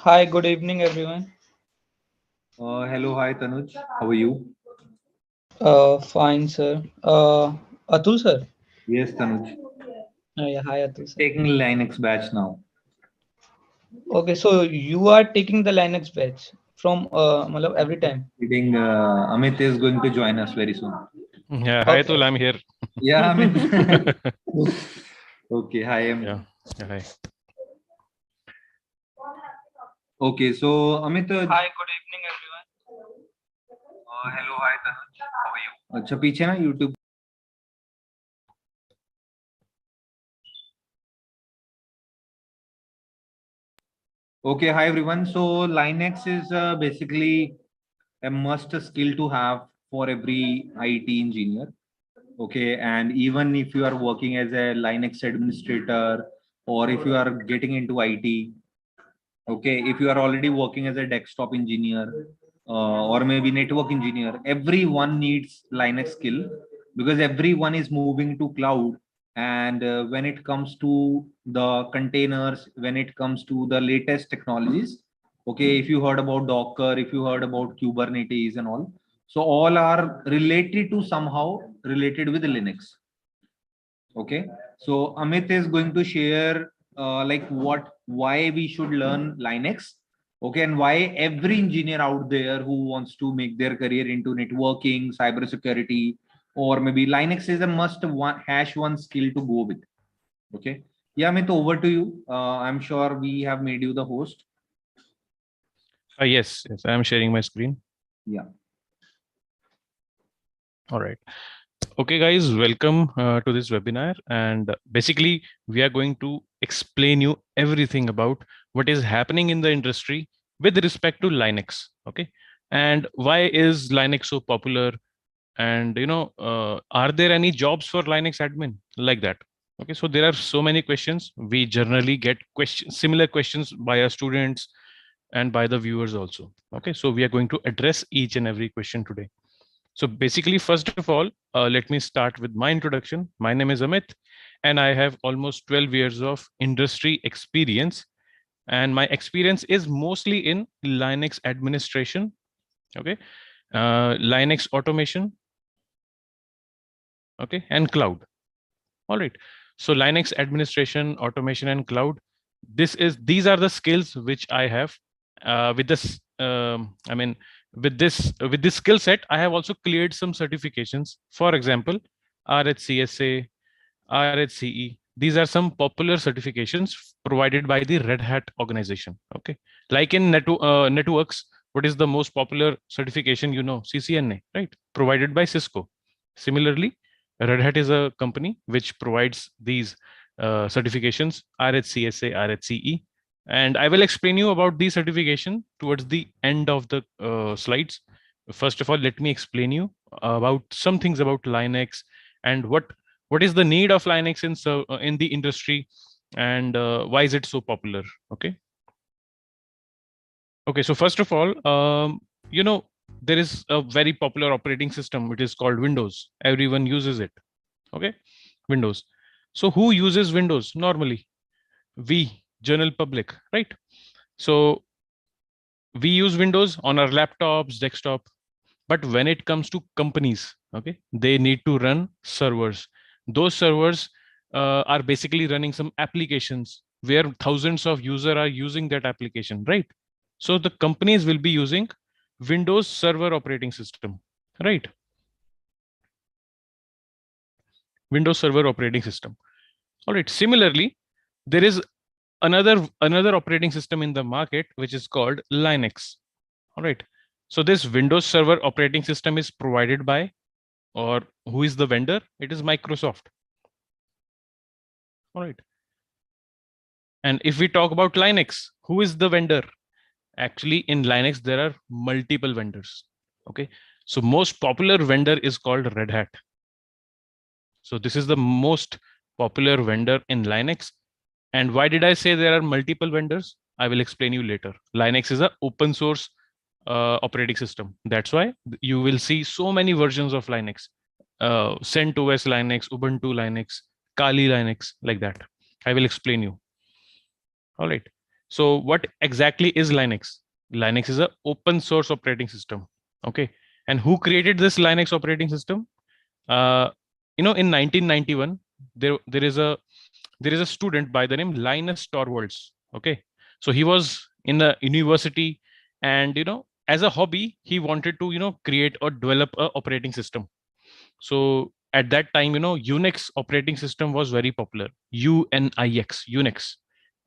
Hi, good evening, everyone. Hello, hi Tanuj. How are you? Fine, sir. Atul, sir. Yes, Tanuj. Yeah, hi, Atul, sir. Taking Linux batch now. Okay, so you are taking the Linux batch from matlab every time. Reading, Amit is going to join us very soon. Yeah, hi Okay. Tul, I'm here. Yeah, Amit. Okay, hi. Yeah, yeah, hi. Okay, so Amit. Hi, good evening, everyone. Hello, hi Tanuj. How are you? अच्छा पीछे ना YouTube. Okay, hi everyone. So Linux is basically a must skill to have for every IT engineer. Okay, and even if you are working as a Linux administrator or if you are getting into IT, okay, if you are already working as a desktop engineer or maybe network engineer, everyone needs Linux skill because everyone is moving to cloud. And when it comes to the containers, when it comes to the latest technologies, okay, if you heard about Docker, if you heard about Kubernetes and all, so all are related to somehow related with Linux. Okay, so Amit is going to share like why we should learn Linux. Okay, and why every engineer out there who wants to make their career into networking, cybersecurity, or maybe Linux is a must one hash one skill to go with. Okay, yeah, Amit, over to you. I'm sure we have made you the host. Yes, I'm sharing my screen. Yeah. All right. Okay, guys, welcome to this webinar. And basically, we are going to explain you everything about what is happening in the industry with respect to Linux. Okay, and why is Linux so popular? And are there any jobs for Linux admin like that? Okay, so there are so many questions. We generally get similar questions by our students and by the viewers also. Okay, so we are going to address each and every question today. So basically, first of all, let me start with my introduction. My name is Amit, and I have almost 12 years of industry experience. And my experience is mostly in Linux administration, okay, Linux automation, okay, and cloud. All right. So Linux administration, automation, and cloud. These are the skills which I have. With this, I mean, with this skill set, I have also cleared some certifications. For example, RHCSA, RHCE. These are some popular certifications provided by the Red Hat organization. Okay, like in networks, what is the most popular certification? CCNA, right? Provided by Cisco. Similarly, Red Hat is a company which provides these certifications, RHCSA, RHCE, and I will explain you about the certification towards the end of the slides. First of all, let me explain you about some things about Linux and what is the need of Linux in the industry, and why is it so popular. Okay, so first of all, there is a very popular operating system which is called Windows. Everyone uses it. Okay, Windows. So who uses Windows normally? We, general public, right? So we use Windows on our laptops, desktop. But when it comes to companies, okay, they need to run servers. Those servers are basically running some applications where thousands of users are using that application, right? So the companies will be using Windows Server operating system, right? Windows Server operating system. All right. Similarly, there is another operating system in the market which is called Linux. All right. So this Windows Server operating system is provided by, or who is the vendor? It is Microsoft. All right. And if we talk about Linux, who is the vendor? Actually, in Linux, there are multiple vendors. Okay. So most popular vendor is called Red Hat. So this is the most popular vendor in Linux. And why did I say there are multiple vendors? I will explain you later. Linux is an open source operating system. That's why you will see so many versions of Linux. CentOS Linux, Ubuntu Linux, Kali Linux, like that. I will explain you. All right. So what exactly is Linux? Linux is an open source operating system. Okay. And who created this Linux operating system? In 1991, there is a student by the name Linus Torvalds. Okay. So he was in the university, and as a hobby, he wanted to create or develop a operating system. So at that time, Unix operating system was very popular. Unix.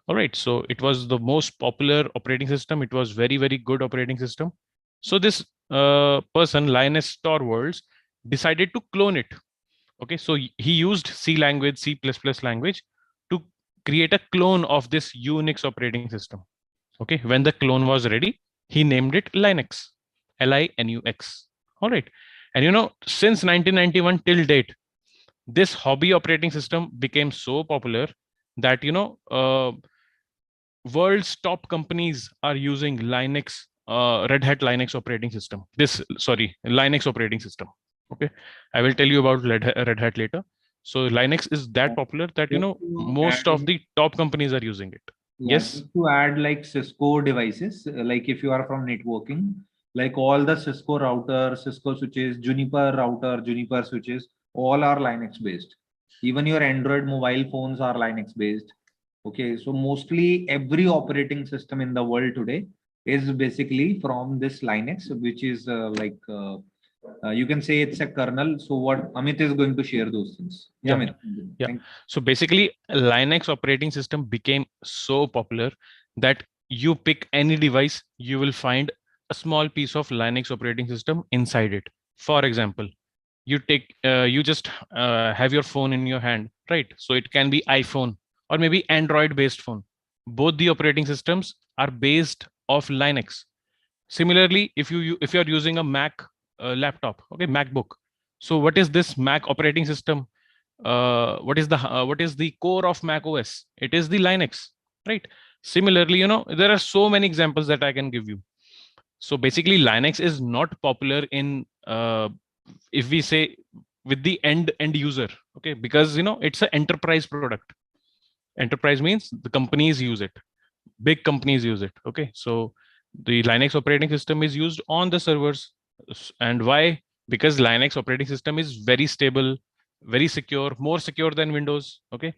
All right. So it was the most popular operating system. It was very, very good operating system. So this person, Linus Torvalds, decided to clone it. Okay. So he used C language, C++ language to create a clone of this Unix operating system. Okay. When the clone was ready, he named it Linux, Linux. All right. And since 1991 till date, this hobby operating system became so popular that world's top companies are using Linux, Red Hat Linux operating system. Linux operating system. Okay, I will tell you about Red Hat later. So Linux is that popular that Just to most of add, the top companies are using it. yeah, Yes. just to add like Cisco devices, like if you are from networking, like all the Cisco router, Cisco switches, Juniper router, Juniper switches, all are Linux based. Even your Android mobile phones are Linux based. Okay, so mostly every operating system in the world today is basically from this Linux, which is you can say it's a kernel. So what Amit is going to share those things. Yeah, Yeah. Amit. Yeah. Thank you. So basically, Linux operating system became so popular that you pick any device, you will find a small piece of Linux operating system inside it. For example, you just have your phone in your hand, right? So it can be iPhone or maybe Android based phone. Both the operating systems are based off Linux. Similarly, if you're using a Mac laptop, okay, MacBook. So what is this Mac operating system? What is the core of Mac OS? It is the Linux, right? Similarly, there are so many examples that I can give you. So basically, Linux is not popular in if we say with the end user, okay, because it's an enterprise product. Enterprise means the companies use it, big companies use it. Okay, so the Linux operating system is used on the servers. And why? Because Linux operating system is very stable, very secure, more secure than Windows. Okay,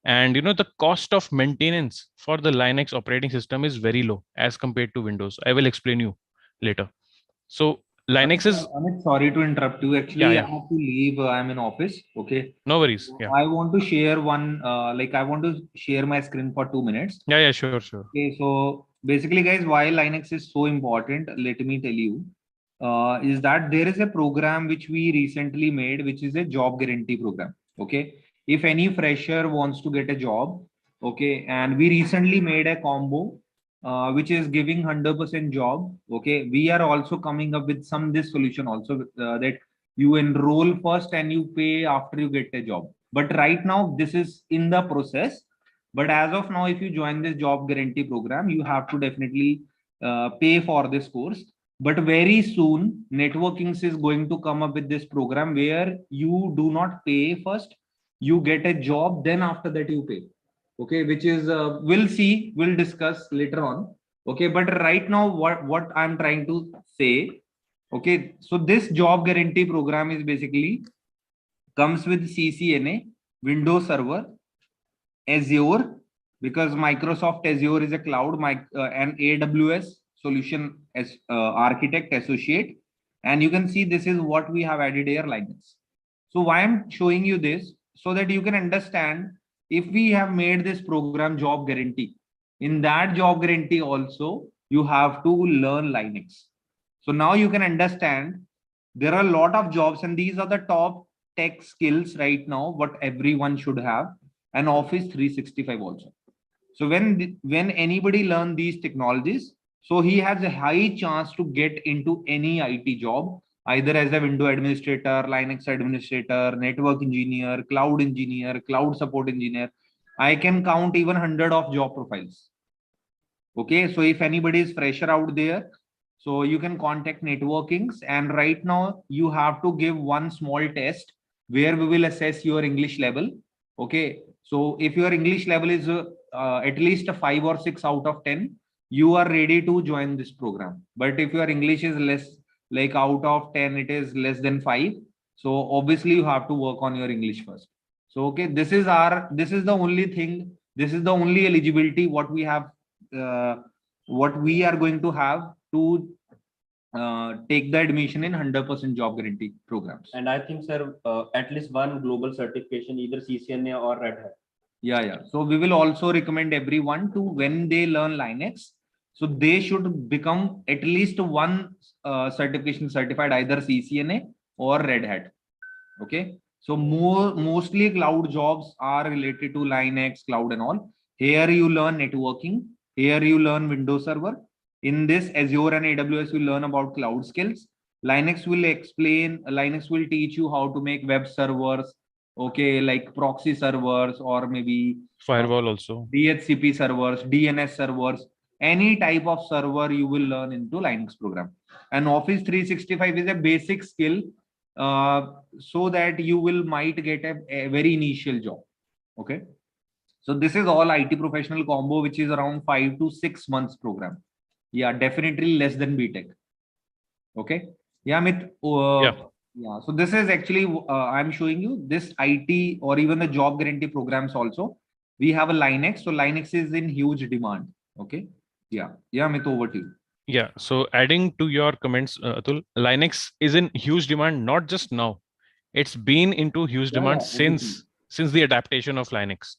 and the cost of maintenance for the Linux operating system is very low as compared to Windows. I will explain you later. So Linux is, Amit, sorry to interrupt you. yeah, Actually, I yeah, have to leave. I'm in office. Okay. no worries. So Yeah, I want to share one, I want to share my screen for 2 minutes. yeah, yeah, sure, sure. Okay. So basically, guys, why Linux is so important, let me tell you, is that there is a program which we recently made, which is a job guarantee program. Okay. If any fresher wants to get a job, okay, and we recently made a combo which is giving 100% job. Okay, we are also coming up with some this solution also that you enroll first and you pay after you get a job. But right now this is in the process. But as of now, if you join this job guarantee program, you have to definitely pay for this course. But very soon, Networkings is going to come up with this program where you do not pay first, you get a job, then after that you pay. Okay, which is we'll discuss later on. Okay, but right now what I'm trying to say, okay, so this job guarantee program is basically comes with CCNA, Windows Server, Azure, because Microsoft Azure is a cloud, and AWS solution as architect associate. And you can see this is what we have added here, Linux. So why I'm showing you this, so that you can understand, if we have made this program job guarantee, in that job guarantee also you have to learn Linux. So now you can understand there are a lot of jobs, and these are the top tech skills right now what everyone should have, and Office 365 also. So when anybody learn these technologies, so he has a high chance to get into any IT job, either as a window administrator, Linux administrator, network engineer, cloud support engineer. I can count even 100 of job profiles. Okay, so if anybody is fresher out there, so you can contact Networkings, and right now you have to give one small test where we will assess your English level. Okay, So if your English level is at least a 5 or 6 out of 10, you are ready to join this program. But if your English is less, like out of 10, it is less than 5. So obviously you have to work on your English first. So, okay, this is the only thing, this is the only eligibility what we have, what we are going to have to take the admission in 100% job guarantee programs. And I think, sir, at least one global certification, either CCNA or Red Hat. Yeah. So we will also recommend everyone to, when they learn Linux, so they should become at least one certification certified, either CCNA or Red Hat. Okay. So mostly cloud jobs are related to Linux, cloud and all. Here you learn networking. Here you learn Windows Server. In this Azure and AWS, you learn about cloud skills. Linux will teach you how to make web servers, okay, like proxy servers, or maybe Firewall also. DHCP servers, DNS servers, any type of server you will learn into Linux program. And Office 365 is a basic skill, so that you will might get a very initial job. Okay. So this is all IT professional combo, which is around 5 to 6 months program. Yeah, definitely less than BTech. Okay. Yeah, Amit. Yeah. So this is actually, I'm showing you this IT or even the job guarantee programs also. We have a Linux. So Linux is in huge demand. Okay. Yeah. Amit, over to you. Yeah. So adding to your comments, Atul, Linux is in huge demand, not just now. It's been into huge demand since the adaptation of Linux.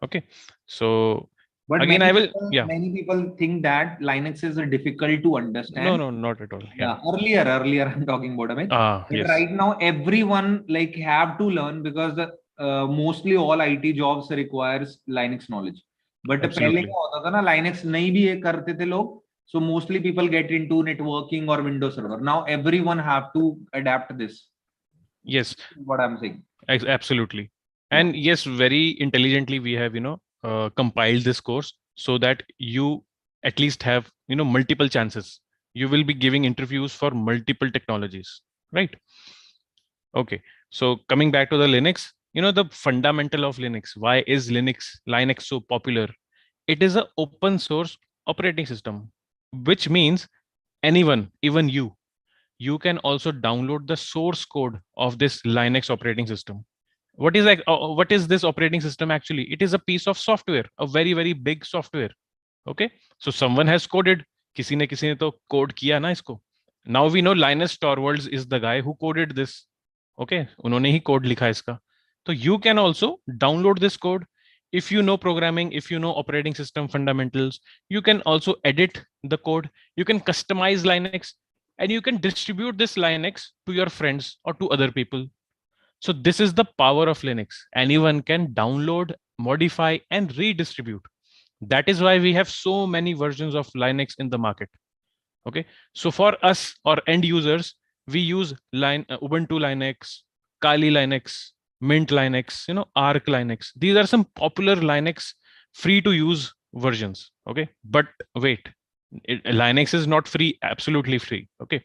Okay. So but again, many people think that Linux is difficult to understand. No, not at all. Yeah. Earlier I'm talking about, Amit. But Yes. Right now, everyone like have to learn, because the mostly all IT jobs requires Linux knowledge. But पहले क्या होता था ना, Linux नहीं भी ये करते थे लोग. So mostly people get into networking or Windows Server. Now everyone have to adapt this. Yes. What I'm saying. Absolutely. And yes, very intelligently we have, compiled this course so that you at least have, multiple chances. You will be giving interviews for multiple technologies, right? Okay. So coming back to the Linux, the fundamental of Linux, why is Linux so popular? It is an open source operating system, which means anyone, even you can also download the source code of this Linux operating system. What is this operating system actually? It is a piece of software, a very, very big software. Okay. So someone has coded, किसी ने तो code किया ना इसको. Now we know Linus Torvalds is the guy who coded this. Okay. उन्होंने ही code लिखा इसका. So you can also download this code. If you know programming, if you know operating system fundamentals, you can also edit the code. You can customize Linux, and you can distribute this Linux to your friends or to other people. So this is the power of Linux. Anyone can download, modify, and redistribute. That is why we have so many versions of Linux in the market. Okay. So for us or end users, we use Ubuntu Linux, Kali Linux, Mint Linux, Arc Linux. These are some popular Linux free to use versions. Okay. But wait, Linux is not free, absolutely free. Okay.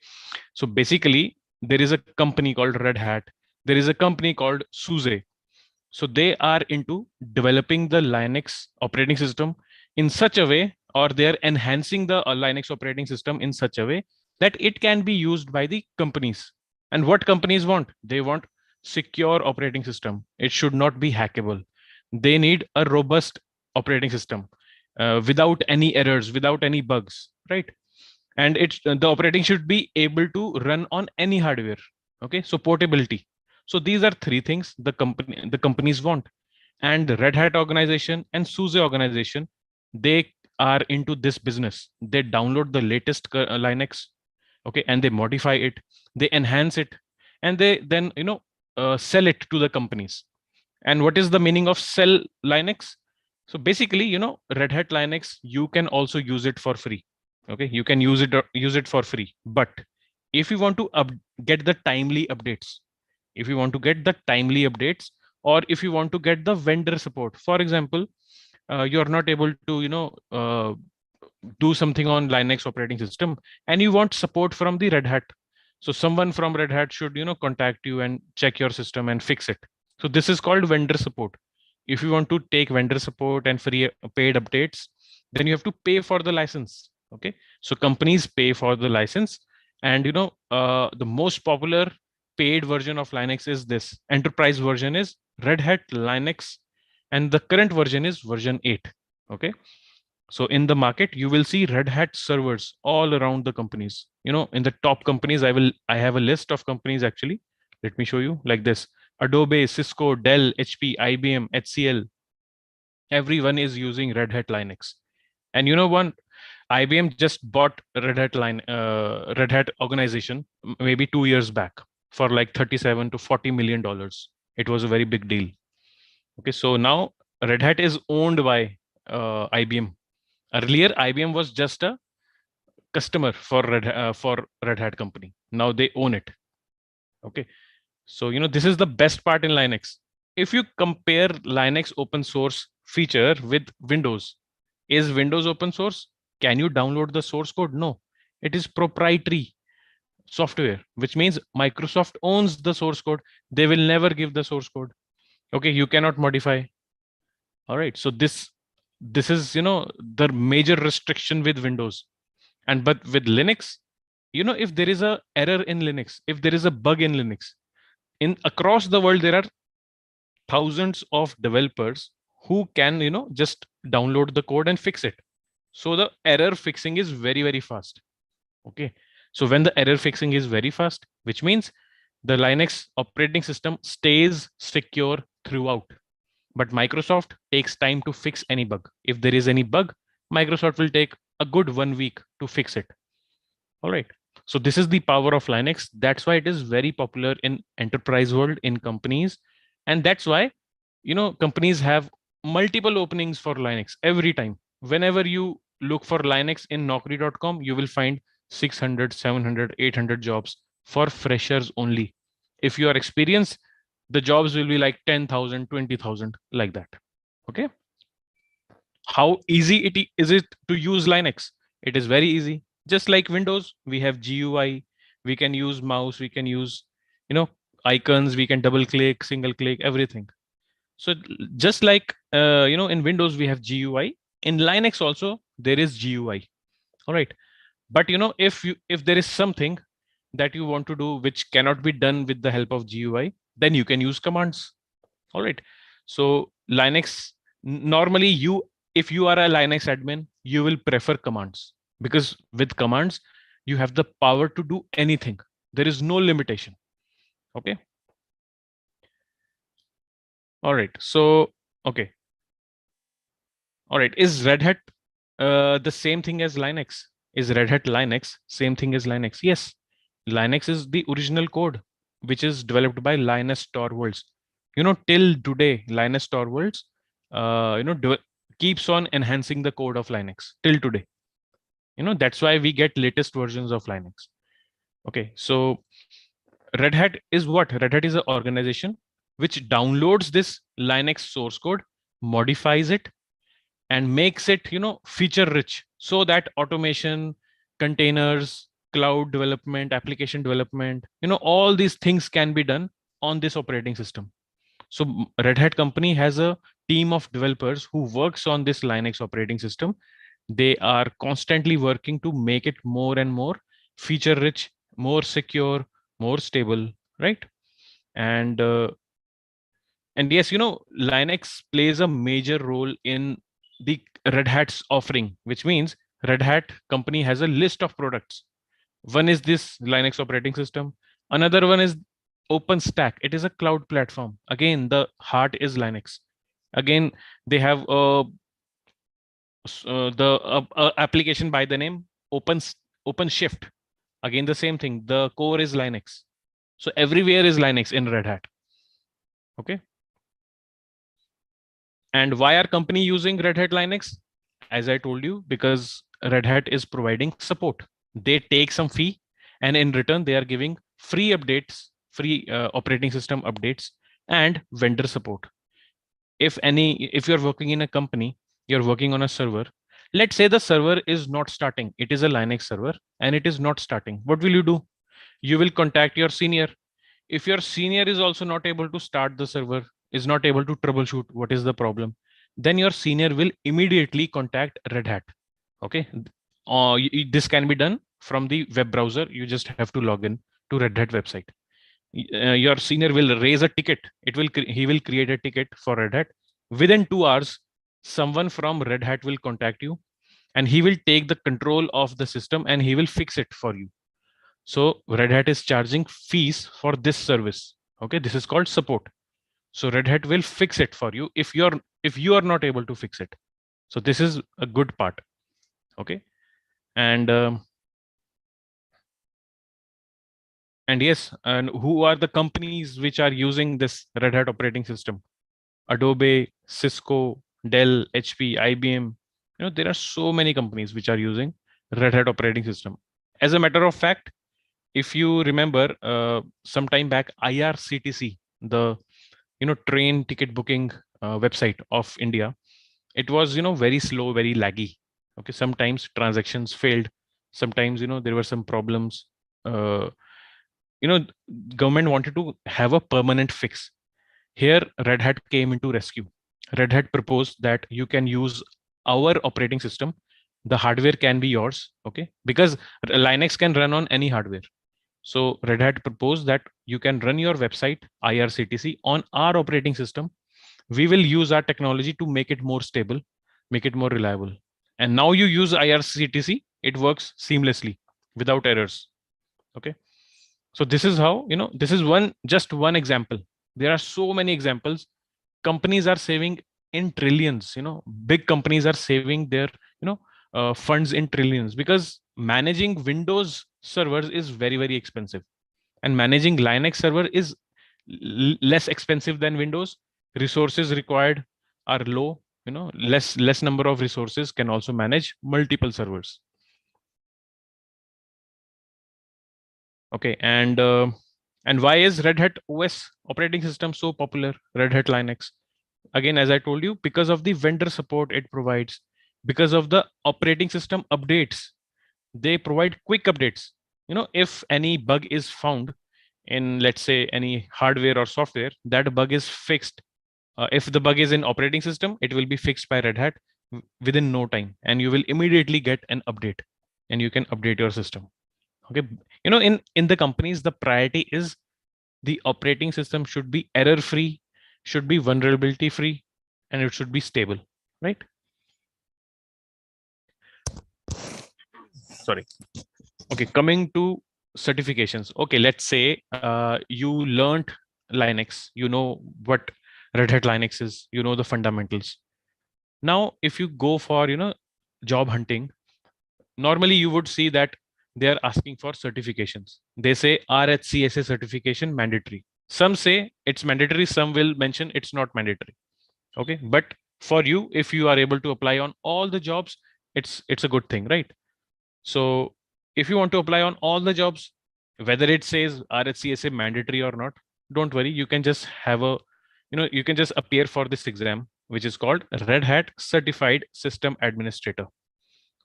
So basically, there is a company called Red Hat. There is a company called 𝐊𝐢𝐳. So they are into developing the Linux operating system in such a way, or they're enhancing the Linux operating system in such a way that it can be used by the companies. And what companies want? They want secure operating system. It should not be hackable. They need a robust operating system without any errors, without any bugs, right? And the operating should be able to run on any hardware. Okay, so portability. So these are three things the companies want. And the Red Hat organization and 𝐊𝐲 organization, they are into this business. They download the latest Linux, okay, and they modify it, they enhance it, and they then sell it to the companies. And what is the meaning of sell Linux? So basically, Red Hat Linux, you can also use it for free. Okay, you can use it for free. But if you want to get the timely updates, or if you want to get the vendor support, for example, you're not able to do something on Linux operating system, and you want support from the Red Hat. So someone from Red Hat should contact you and check your system and fix it. So this is called vendor support. if you want to take vendor support and free paid updates, then you have to pay for the license. Okay, so companies pay for the license, and the most popular paid version of Linux is this. Enterprise version is Red Hat Linux, and the current version is version 8. Okay, so in the market you will see Red Hat servers all around the companies. In the top companies, I have a list of companies actually. Let me show you like this: Adobe, Cisco, Dell, HP, IBM, HCL. Everyone is using Red Hat Linux. And one, IBM just bought Red Hat organization maybe 2 years back for like 37 to 40 million dollars. It was a very big deal. Okay, so now Red Hat is owned by IBM. Earlier, IBM was just a customer for Red Hat company. Now they own it. Okay, so this is the best part in Linux. If you compare Linux open source feature with Windows, is Windows open source? Can you download the source code? No, it is proprietary software, which means Microsoft owns the source code. They will never give the source code. Okay, you cannot modify. All right, so this is the major restriction with Windows. And but with Linux, if there is a error in Linux, if there is a bug in Linux, in across the world there are thousands of developers who can just download the code and fix it. So the error fixing is very, very fast. Okay, so when the error fixing is very fast, which means the Linux operating system stays secure throughout. But Microsoft takes time to fix any bug. If there is any bug, Microsoft will take a good 1 week to fix it. All right, so this is the power of Linux. That's why it is very popular in enterprise world, in companies. And that's why companies have multiple openings for Linux every time. Whenever you look for Linux in naukri.com, you will find 600, 700, 800 jobs for freshers only. If you are experienced, the jobs will be like 10,000, 20,000, like that. Okay, how easy is it to use Linux? It is very easy. Just like Windows, we have GUI, we can use mouse, we can use icons, we can double click, single click, everything. So just like in Windows we have GUI, in Linux also there is GUI. All right, but if there is something that you want to do which cannot be done with the help of GUI, then you can use commands. All right, so Linux, normally if you are a Linux admin, you will prefer commands, because with commands you have the power to do anything. There is no limitation. Okay, all right, so okay, all right, is Red Hat the same thing as Linux? Is Red Hat Linux same thing as Linux? Yes, Linux is the original code which is developed by Linus Torvalds. Till today, Linus Torvalds keeps on enhancing the code of Linux till today. That's why we get latest versions of Linux. Okay, so Red Hat is what? Red Hat is an organization which downloads this Linux source code, modifies it, and makes it feature rich, so that automation, containers, cloud development, application development, all these things can be done on this operating system. So Red Hat company has a team of developers who works on this Linux operating system. They are constantly working to make it more and more feature rich, more secure, more stable, right? And yes, Linux plays a major role in the Red Hat's offering, which means Red Hat company has a list of products. One is this Linux operating system. Another one is OpenStack. It is a cloud platform. Again, the heart is Linux. Again, they have the application by the name OpenShift. Again, the same thing. The core is Linux. So everywhere is Linux in Red Hat. Okay. And why are company using Red Hat Linux? As I told you, because Red Hat is providing support. They take some fee, and in return, they are giving free updates, free operating system updates, and vendor support. If you're working in a company, you're working on a server. Let's say the server is not starting. It is a Linux server and it is not starting. What will you do? You will contact your senior. If your senior is also not able to start the server, is not able to troubleshoot what is the problem, then your senior will immediately contact Red Hat. Okay, this can be done from the web browser. You just have to log in to Red Hat website. Your senior will raise a ticket. He will create a ticket for Red Hat. Within 2 hours, someone from Red Hat will contact you, and he will take the control of the system and he will fix it for you. So Red Hat is charging fees for this service. Okay, this is called support. So Red Hat will fix it for you if you are not able to fix it. So this is a good part. Okay, and yes, and who are the companies which are using this Red Hat operating system? Adobe, Cisco, Dell, HP, IBM. There are so many companies which are using Red Hat operating system. As a matter of fact, if you remember, some time back, IRCTC, the train ticket booking website of India, it was very slow, very laggy. Okay, sometimes transactions failed. Sometimes there were some problems. Government wanted to have a permanent fix. Here, Red Hat came into rescue. Red Hat proposed that you can use our operating system. The hardware can be yours, okay? Because Linux can run on any hardware. So Red Hat proposed that you can run your website, IRCTC, on our operating system. We will use our technology to make it more stable, make it more reliable. And now you use IRCTC, it works seamlessly without errors, okay? So this is how, this is just one example. There are so many examples. Companies are saving in trillions. Big companies are saving their funds in trillions, because managing Windows servers is very, very expensive, and managing Linux server is less expensive than Windows. Resources required are low. Less number of resources can also manage multiple servers. Okay, and why is Red Hat OS operating system so popular? Red Hat Linux. Again, as I told you, because of the vendor support it provides, because of the operating system updates, they provide quick updates. If any bug is found in, let's say, any hardware or software, that bug is fixed. If the bug is in operating system, it will be fixed by Red Hat within no time, and you will immediately get an update, and you can update your system. Okay, in the companies, the priority is the operating system should be error free, should be vulnerability free, and it should be stable, right? Sorry. Okay, coming to certifications. Okay, let's say you learned Linux, you know what Red Hat Linux is, you know the fundamentals. Now, if you go for job hunting, normally you would see that they are asking for certifications. They say RHCSA certification mandatory. Some say it's mandatory, some will mention it's not mandatory. Okay, but for you, if you are able to apply on all the jobs, it's a good thing, right? So if you want to apply on all the jobs, whether it says RHCSA mandatory or not, don't worry, you can just have a you can just appear for this exam, which is called Red Hat Certified System Administrator.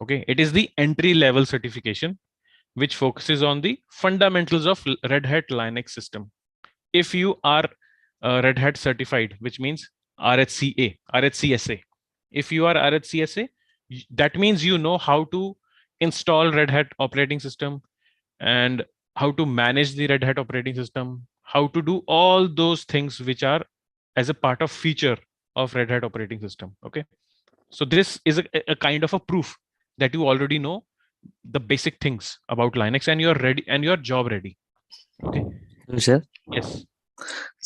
Okay, it is the entry level certification which focuses on the fundamentals of Red Hat Linux system. If you are Red Hat certified, which means RHCSA. If you are RHCSA, that means you know how to install Red Hat operating system and how to manage the Red Hat operating system, how to do all those things which are as a part of feature of Red Hat operating system. Okay, so this is a kind of a proof that you already know the basic things about Linux and you're ready and you're job ready. Okay. Sir Yes.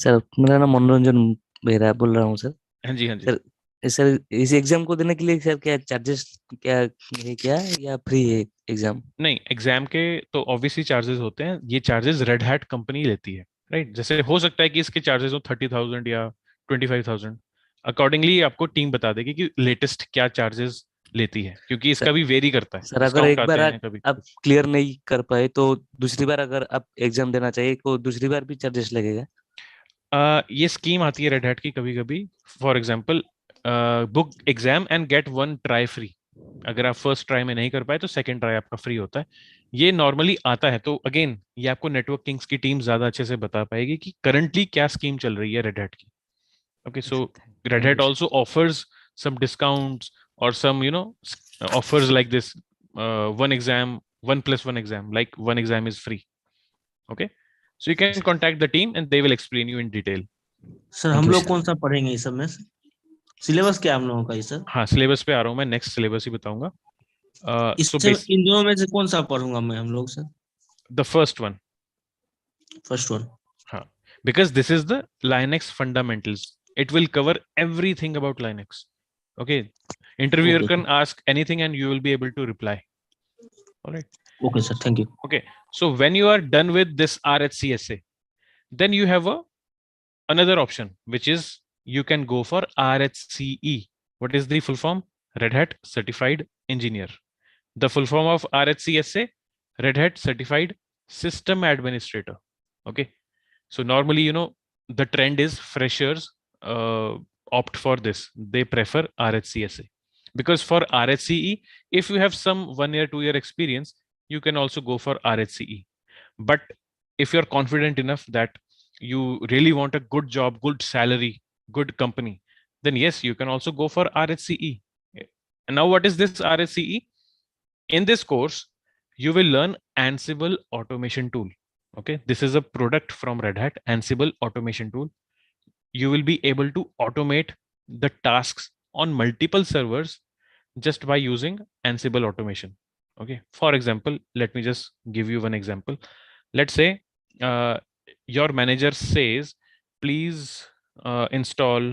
Sir मेरा नाम मनोरंजन बेरा बोल रहा हूँ sir. हाँ जी, हाँ जी. Sir इस एग्जाम को देने के लिए सर क्या चार्जेस क्या है क्या या फ्री है एग्जाम? नहीं, एग्जाम के तो ऑब्वियसली चार्जेस होते हैं. ये चार्जेस रेड हैट कंपनी लेती है, राइट? जैसे हो सकता है कि इसके चार्जेस हो 30,000 या 25,000. अकॉर्डिंगली आपको टीम बता देगी कि लेटेस्ट क्या चार्जेस लेती है, क्योंकि इसका भी वेरी करता है. सर अगर एक बार आप क्लियर नहीं कर पाए तो दूसरी बार अगर आप एग्जाम देना चाहिए तो दूसरी बार भी चार्जेस लगेगा? ये स्कीम आती है रेड हैट की कभी कभी. For example, book exam and get 1 try free. अगर आप फर्स्ट ट्राई में नहीं कर पाए तो सेकंड ट्राई आपका फ्री होता है. ये नॉर्मली आता है. तो अगेन ये आपको नेटवर्क किंग्स की टीम ज्यादा अच्छे से बता पाएगी कि करंटली क्या स्कीम चल रही है रेड हैट की. Okay, so Thank Red Hat you, sir. also offers some discounts or some, offers like this. One exam, 1+1 exam, like one exam is free. Okay, so you can contact the team and they will explain you in detail. Sir Thank हम you, लोग sir. कौन सा पढ़ेंगे इस सब में? Syllabus क्या हम लोगों का ये सर? हाँ, सिलेबस पे आ रहा हूँ मैं, नेक्स्ट सिलेबस ही बताऊंगा. So इससे इन दोनों में से कौन सा पढ़ूंगा मैं हम लोग sir? the first one. First one. Huh. Because this is the Linux fundamentals. It will cover everything about Linux. Okay. Interviewer Okay. can ask anything and you will be able to reply. All right. Okay sir, thank you. Okay. So when you are done with this RHCSA, then you have another option, which is you can go for RHCE. What is the full form? Red Hat Certified Engineer. The full form of RHCSA, Red Hat Certified System Administrator. Okay. So normally, the trend is freshers opt for this. They prefer RHCSA. Because for RHCE, if you have some 1 year, 2 year experience, you can also go for RHCE. But if you're confident enough that you really want a good job, good salary, good company, then yes, you can also go for RHCE. And now what is this RHCE? In this course, you will learn Ansible automation tool. Okay, this is a product from Red Hat, Ansible automation tool. You will be able to automate the tasks on multiple servers just by using Ansible automation. Okay, for example, let me just give you one example. Let's say your manager says, please install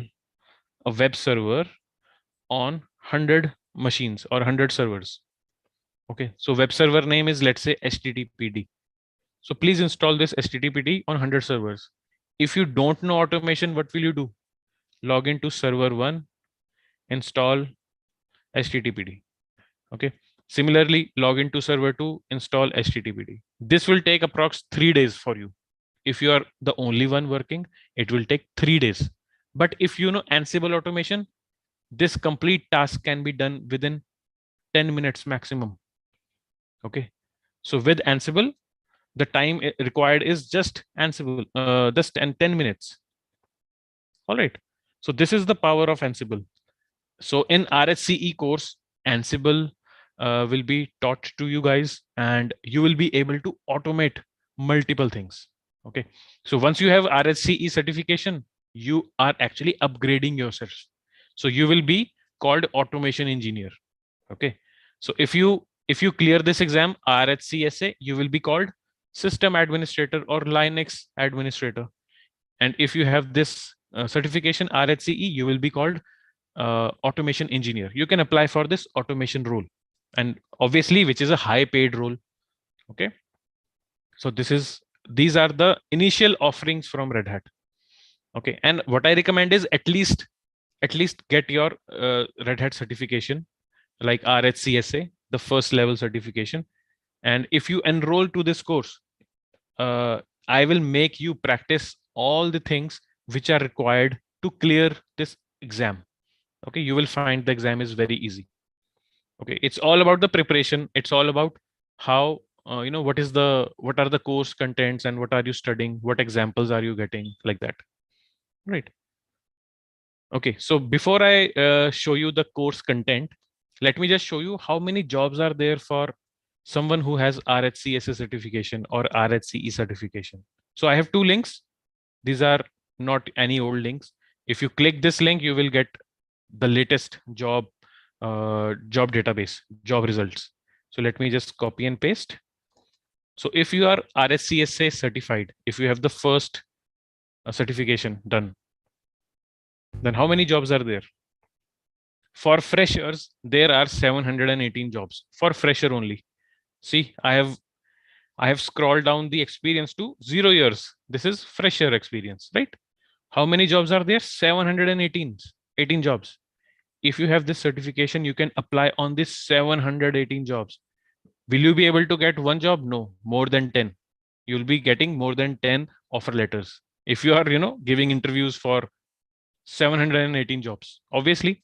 a web server on 100 machines or 100 servers. Okay, so web server name is, let's say, HTTPD. So please install this HTTPD on 100 servers. If you don't know automation, what will you do? Log into server 1, install HTTPD. Okay. Similarly, log into server 2, install HTTPD. This will take approx 3 days for you. If you are the only one working, it will take 3 days. But if you know Ansible automation, this complete task can be done within 10 minutes maximum. Okay. So with Ansible, the time required is just Ansible, just 10 minutes. All right. So this is the power of Ansible. So in RHCE course, Ansible will be taught to you guys, and you will be able to automate multiple things. Okay. So once you have RHCE certification, you are actually upgrading yourself. So you will be called automation engineer. Okay. So if you clear this exam, RHCSA, you will be called system administrator or Linux administrator. And if you have this certification RHCE, you will be called automation engineer. You can apply for this automation role, and obviously, which is a high paid role. Okay. So these are the initial offerings from Red Hat. Okay. And what I recommend is at least get your Red Hat certification like RHCSA, the first level certification. And if you enroll to this course, I will make you practice all the things which are required to clear this exam. Okay, you will find the exam is very easy. Okay, it's all about the preparation. It's all about how what are the course contents and what are you studying, what examples are you getting, like that. Right. Okay, so before I show you the course content, let me just show you how many jobs are there for someone who has RHCSA certification or RHCE certification. So I have two links. These are not any old links. If you click this link, you will get the latest job database, job results. So let me just copy and paste. So if you are RHCSA certified, if you have the first certification done, then how many jobs are there? For freshers, there are 718 jobs for fresher only. See, I have scrolled down the experience to 0 years. This is fresher experience, right? How many jobs are there? 18 jobs. If you have this certification, you can apply on this 718 jobs. Will you be able to get one job? No, more than 10. You'll be getting more than 10 offer letters. If you are, giving interviews for 718 jobs, obviously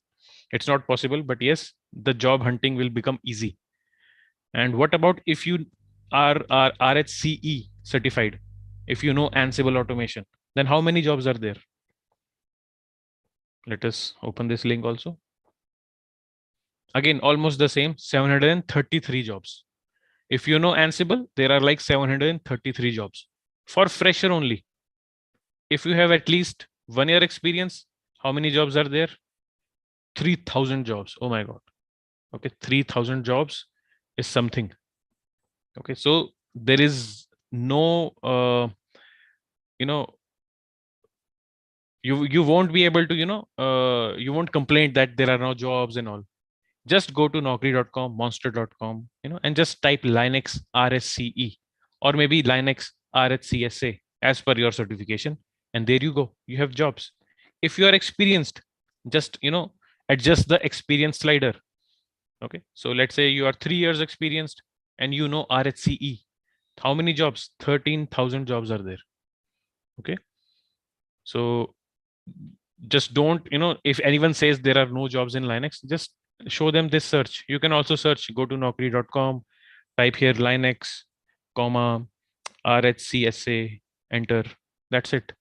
it's not possible, but yes, the job hunting will become easy. And what about if you are RHCE certified? If you know Ansible automation, then how many jobs are there? Let us open this link also. Again, almost the same, 733 jobs. If you know Ansible, there are like 733 jobs for fresher only. If you have at least 1 year experience, how many jobs are there? 3,000 jobs. Oh my God. Okay, 3,000 jobs is something. Okay, so there is no, you know, you won't be able to, you won't complain that there are no jobs and all. Just go to naukri.com, monster.com, and just type Linux RSCE or maybe Linux RHCSA as per your certification. And there you go. You have jobs. If you are experienced, just, adjust the experience slider. Okay. So let's say you are 3 years experienced and you know RHCE. How many jobs? 13,000 jobs are there. Okay. So just don't, if anyone says there are no jobs in Linux, just show them this search. You can also search, go to naukri.com, type here Linux, comma, RHCSA, enter. That's it.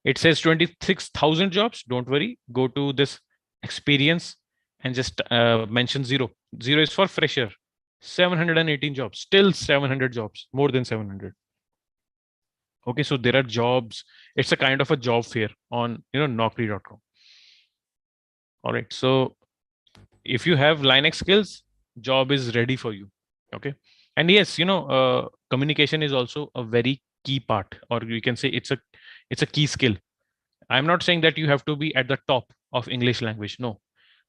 It says 26,000 jobs. Don't worry. Go to this experience and just mention 0. 0 is for fresher. 718 jobs. Still 700 jobs. More than 700. Okay, so there are jobs. It's a kind of a job fair on naukri.com. All right. So if you have Linux skills, job is ready for you. Okay. And yes, communication is also a very key part, or you can say it's a key skill. I'm not saying that you have to be at the top of English language. No,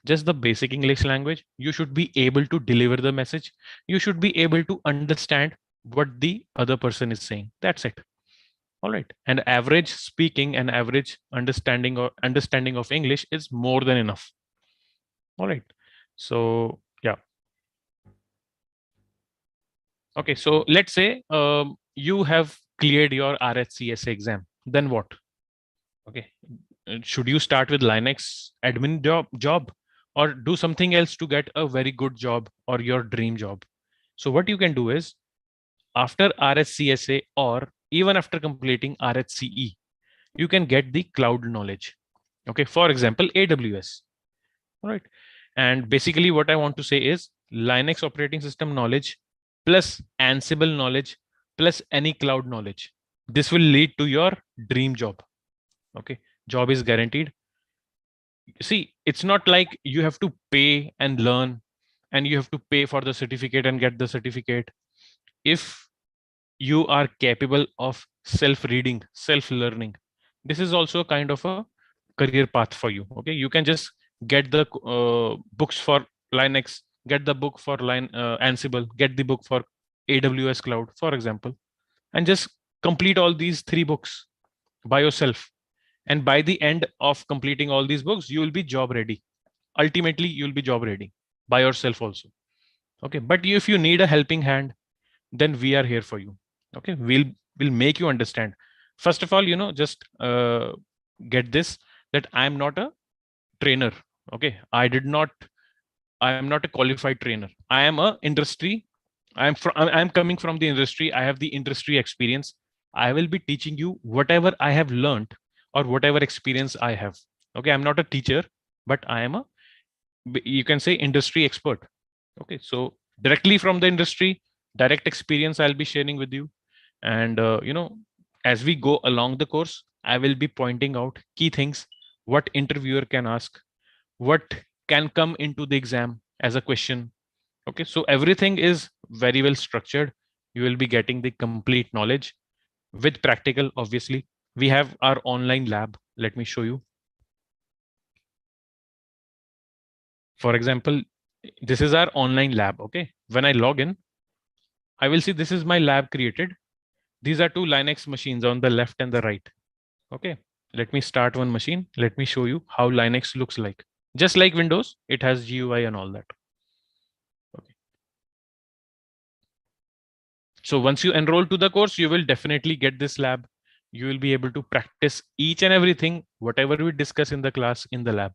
just the basic English language. You should be able to deliver the message. You should be able to understand what the other person is saying. That's it. All right. And average speaking and average understanding of English is more than enough. All right. So yeah. Okay. So let's say you have cleared your RHCSA exam. Then what? Okay. Should you start with Linux admin job or do something else to get a very good job or your dream job? So what you can do is, after RHCSA or even after completing RHCE, you can get the cloud knowledge. Okay. For example, AWS. All right. And basically what I want to say is Linux operating system knowledge plus Ansible knowledge plus any cloud knowledge. This will lead to your dream job. Okay. Job is guaranteed. See, it's not like you have to pay and learn and you have to pay for the certificate and get the certificate. If you are capable of self-reading, self-learning, this is also a kind of a career path for you. Okay. You can just get the books for Linux, get the book for Ansible, get the book for AWS cloud, for example, and just complete all these 3 books by yourself. And by the end of completing all these books, you will be job ready. Ultimately, you'll be job ready by yourself also. Okay. But if you need a helping hand, then we are here for you. Okay. We'll make you understand. First of all, just get this, that I'm not a trainer. Okay. I am not a qualified trainer. I am a industry. I'm coming from the industry. I have the industry experience. I will be teaching you whatever I have learned or whatever experience I have. Okay. I'm not a teacher, but I am you can say industry expert. Okay. So directly from the industry, direct experience I'll be sharing with you. And, as we go along the course, I will be pointing out key things, what interviewer can ask, what can come into the exam as a question. Okay. So everything is very well structured. You will be getting the complete knowledge with practical. Obviously, we have our online lab. Let me show you. For example, this is our online lab. Okay. When I log in, I will see this is my lab created. These are 2 Linux machines on the left and the right. Okay. Let me start one machine. Let me show you how Linux looks like. Just like Windows, it has GUI and all that. Okay. So once you enroll to the course, you will definitely get this lab. You will be able to practice each and everything, whatever we discuss in the class, in the lab.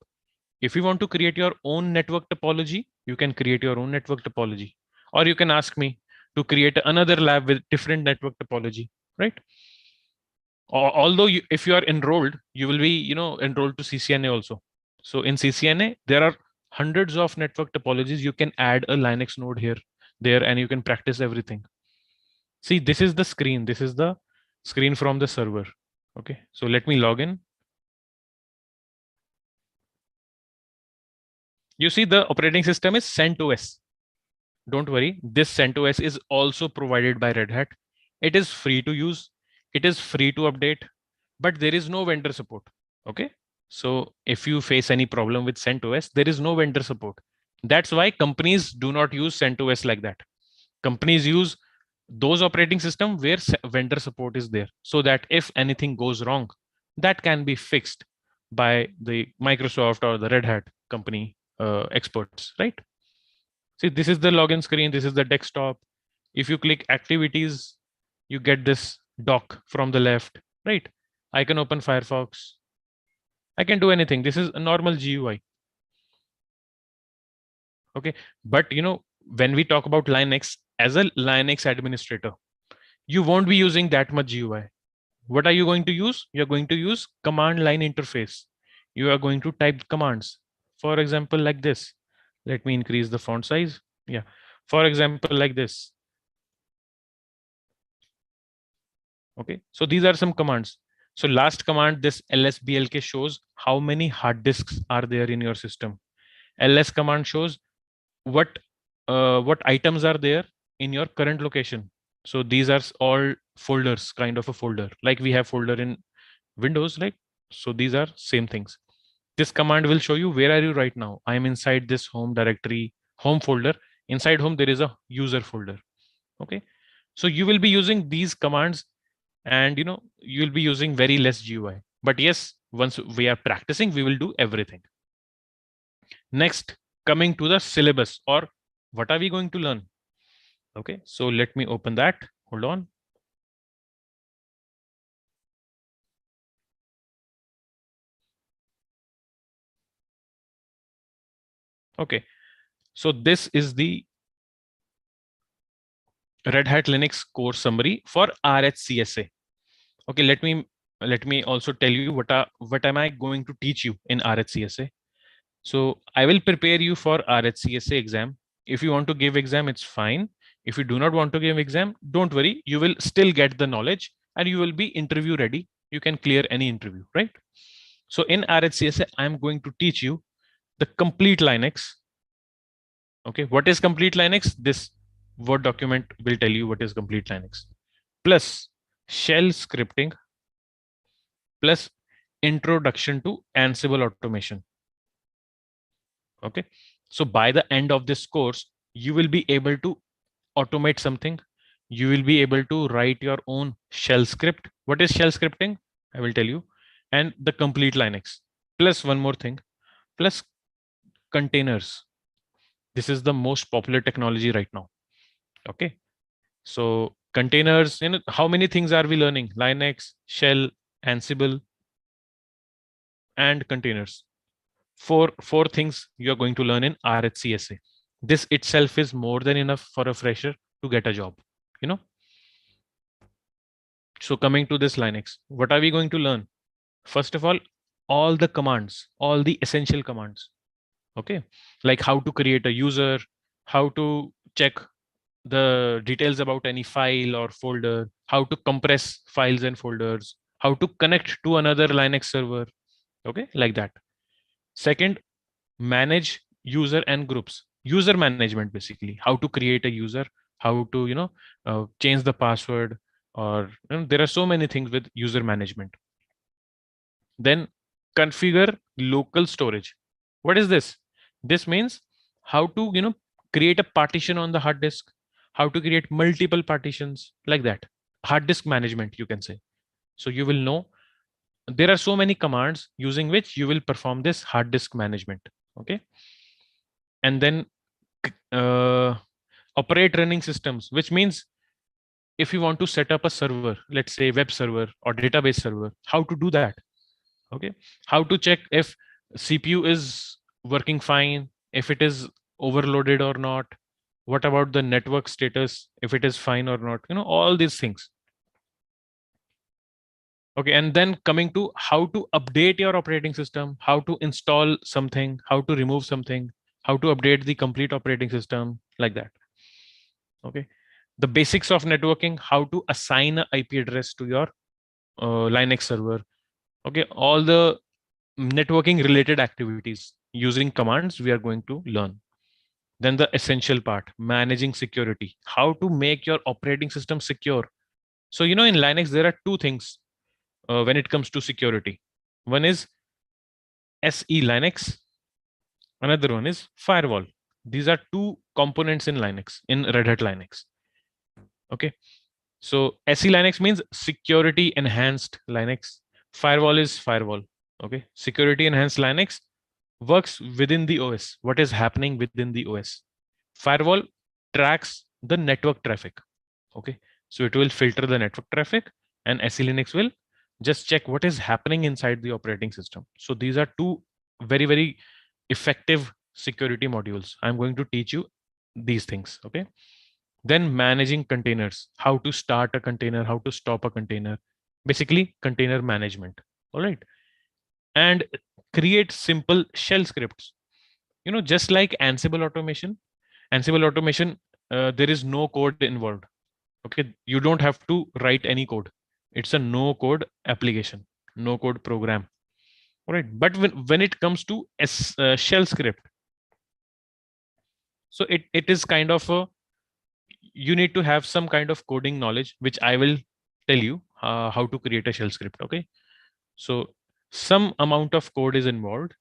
If you want to create your own network topology, you can create your own network topology, or you can ask me to create another lab with different network topology, right? Although if you are enrolled, you will be, enrolled to CCNA also. So in CCNA, there are hundreds of network topologies. You can add a Linux node here, there, and you can practice everything. See, this is the screen. This is the screen from the server. Okay, so let me log in. You see the operating system is CentOS. Don't worry, this CentOS is also provided by Red Hat. It is free to use. It is free to update, but there is no vendor support. Okay, so if you face any problem with CentOS, there is no vendor support. That's why companies do not use CentOS like that. Companies use those operating system where vendor support is there, so that if anything goes wrong, that can be fixed by the Microsoft or the Red Hat company experts, right? See, this is the login screen. This is the desktop. If you click activities, you get this dock from the left, right? I can open Firefox. I can do anything. This is a normal GUI. Okay, but you know, when we talk about Linux, as a Linux administrator, you won't be using that much GUI. What are you going to use? You're going to use command line interface. You are going to type commands. For example, like this. Let me increase the font size. Yeah. For example, like this. Okay. So these are some commands. So last command, this lsblk shows how many hard disks are there in your system. ls command shows what items are there in your current location. So these are all folders, kind of a folder, like we have folder in Windows, like, so these are same things. This command will show you where are you right now. I am inside this home directory, home folder. Inside home, there is a user folder. Okay. So you will be using these commands, and you know, you will be using very less GUI. But yes, once we are practicing, we will do everything. Next, coming to the syllabus, or what are we going to learn? Okay, so let me open that. Hold on. Okay, so this is the Red Hat Linux course summary for RHCSA. Okay, let me also tell you what am I going to teach you in RHCSA. So I will prepare you for RHCSA exam. If you want to give exam, it's fine. If you do not want to give exam, don't worry. You will still get the knowledge and you will be interview ready. You can clear any interview, right? So in RHCSA, I'm going to teach you the complete Linux. Okay, what is complete Linux? This Word document will tell you what is complete Linux. Plus shell scripting, plus introduction to Ansible automation. Okay, so by the end of this course, you will be able to automate something. You will be able to write your own shell script. What is shell scripting? I will tell you. And the complete Linux. Plus one more thing, plus containers. This is the most popular technology right now. Okay, so containers, you know, how many things are we learning? Linux, shell, Ansible, and containers. Four things you're going to learn in RHCSA. This itself is more than enough for a fresher to get a job, you know. So coming to this Linux, what are we going to learn? First of all the commands, all the essential commands. Okay, like how to create a user, how to check the details about any file or folder, how to compress files and folders, how to connect to another Linux server. Okay, like that. Second, manage user and groups. User management, basically how to create a user, how to, you know, change the password, or you know, there are so many things with user management. Then configure local storage. What is this? This means how to, you know, create a partition on the hard disk, how to create multiple partitions, like that. Hard disk management, you can say. So you will know there are so many commands using which you will perform this hard disk management. Okay, and then operate running systems, which means if you want to set up a server, let's say web server or database server, how to do that. Okay, how to check if CPU is working fine, if it is overloaded or not, what about the network status, if it is fine or not, you know, all these things. Okay, and then coming to how to update your operating system, how to install something, how to remove something, how to update the complete operating system, like that. Okay, the basics of networking, how to assign an IP address to your Linux server. Okay, all the networking related activities using commands we are going to learn. Then the essential part, managing security, how to make your operating system secure. So, in Linux, there are two things when it comes to security. One is SE Linux, another one is Firewall. These are two components in Linux, in Red Hat Linux. Okay, so SE Linux means security enhanced Linux. Firewall is Firewall. Okay, security enhanced Linux works within the OS. What is happening within the OS? Firewall tracks the network traffic. Okay, so it will filter the network traffic, and SE Linux will just check what is happening inside the operating system. So these are two very, very effective security modules. I'm going to teach you these things. Okay, then managing containers, how to start a container, how to stop a container, basically container management. All right, and create simple shell scripts. Just like Ansible automation, there is no code involved. Okay, you don't have to write any code. It's a no code application, no code program. All right, but when it comes to shell script, so it is kind of a, you need to have some kind of coding knowledge, which I will tell you how to create a shell script. Okay, so some amount of code is involved.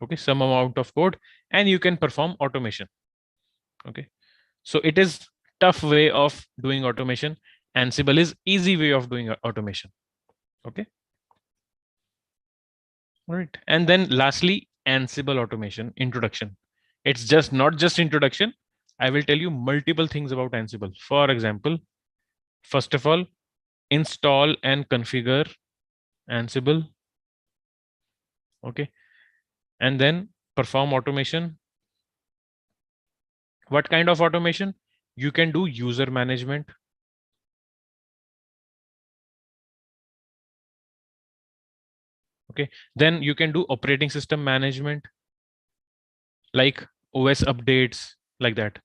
Okay, some amount of code, and you can perform automation. Okay, so it is tough way of doing automation. Ansible is easy way of doing automation. Okay, all right, and then lastly, Ansible automation introduction. It's just not just introduction. I will tell you multiple things about Ansible. For example, first of all, install and configure Ansible. Okay, and then perform automation. What kind of automation? You can do user management. Okay, then you can do operating system management, like OS updates, like that.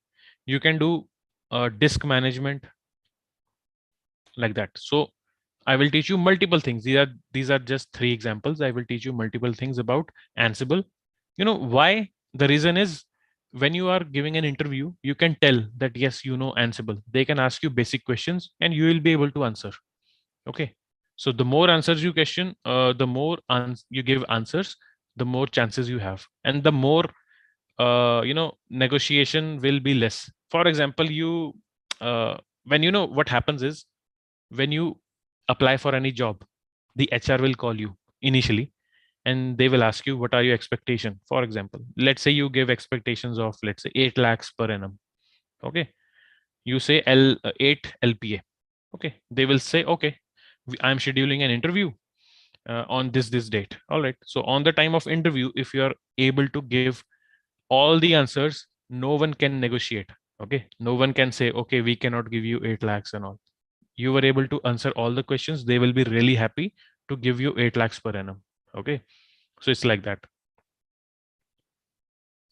You can do disk management, like that. So I will teach you multiple things. These are just 3 examples. I will teach you multiple things about Ansible. Why? The reason is, when you are giving an interview, you can tell that yes, you know Ansible. They can ask you basic questions and you will be able to answer. Okay, so the more answers you question, the more you give answers, the more chances you have, and the more negotiation will be less. For example, when what happens is, when you apply for any job, the HR will call you initially and they will ask you, what are your expectation? For example, let's say you give expectations of, let's say, 8 lakhs per annum. Okay, you say 8 LPA. Okay, they will say, okay, I'm scheduling an interview on this date. All right, so on the time of interview, if you are able to give all the answers, no one can negotiate. Okay, no one can say, okay, we cannot give you 8 lakhs and all. You were able to answer all the questions, they will be really happy to give you 8 lakhs per annum. Okay, so it's like that.